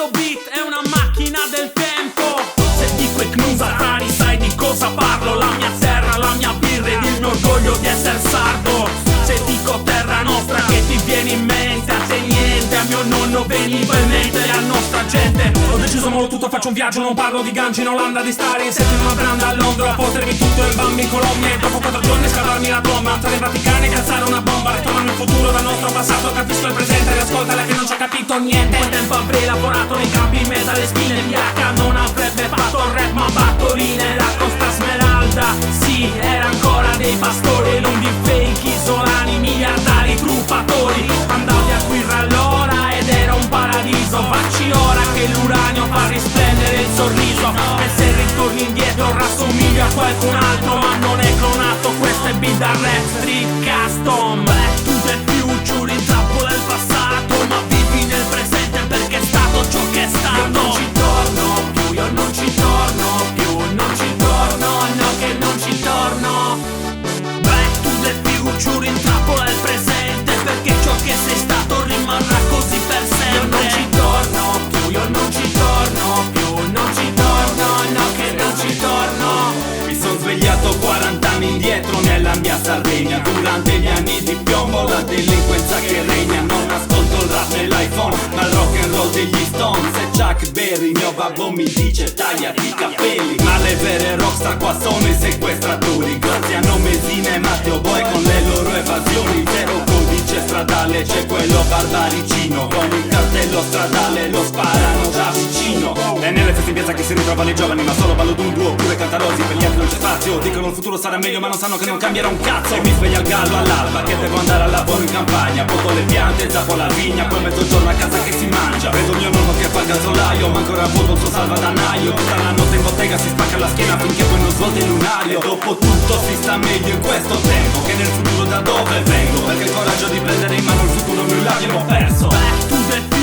Questo beat è una macchina del tempo. Se dico Ecnusatari sai di cosa parlo. La mia terra, la mia birra ed il mio orgoglio di essere sardo. Se dico terra nostra che ti viene in mente? A te niente, a mio nonno veniva in mente e a nostra gente. Ho deciso mollo tutto, faccio un viaggio, non parlo di ganci in Olanda, di stare in sette in una branda a Londra, potermi tutto il bambi in Colombia e dopo 4 giorni scavarmi la tomba, tra i Vaticani e cazzare una bomba. Ritorno nel futuro dal nostro passato, capisco il presente, riascoltala che non ci ha capito niente. Quel tempo avrei lavorato nei campi in mezzo alle spine di H, non avrebbe fatto il rap ma battoline. La Costa Smeralda, sì, era ancora dei pastori, non di fake isolani, miliardari, truffatori. Andavi a Quirra all'ora ed era un paradiso, facci ora che l'uranio fa risplendere il sorriso. E se ritorni indietro rassomiglia a qualcun altro, ma non è clonato, questo è beat da rap street custom. Back to the future, intrappola il passato, ma vivi nel presente perché è stato ciò che è stato. Io non ci torno più, io non ci torno più, non ci torno, no che non ci torno. Back to the future, intrappola il presente perché ciò che sei stato rimarrà così per sempre. Io non ci torno più, io non ci torno più, non ci torno, no che non ci torno. Mi son svegliato 40 anni indietro nella mia Sardegna. Durante gli anni di piombo la delinquenza che regna. Non ascolto il rap nell'iPhone ma il rock and roll degli Stones e Chuck Berry. Mio babbo mi dice tagliati i capelli, ma le vere rockstar qua sono i sequestratori. Grazie a Nomesina e Matteo Boy con le loro evasioni. Zero codice stradale, c'è quello barbaricino con il cartello stradale, lo sparano da vicino. È nelle feste in piazza che si ritrovano i giovani, ma solo ballo d'un duo, pure cantarosi, per gli altri non c'è spazio. Dicono il futuro sarà meglio ma non sanno che non cambierà un cazzo. E mi sveglia il gallo all'alba che devo andare al lavoro in campagna. Poto le piante, zappo la vigna, poi mezzogiorno a casa che si mangia. Vedo mio nonno che fa il gasolio, ma ancora voto il suo salvadanaio. Tutta la notte in bottega si spacca la schiena finché poi non svolta il lunario. E dopo tutto si sta meglio in questo tempo che nel futuro da dove vengo, perché il coraggio di prendere in mano il futuro noi l'abbiamo perso. Back to the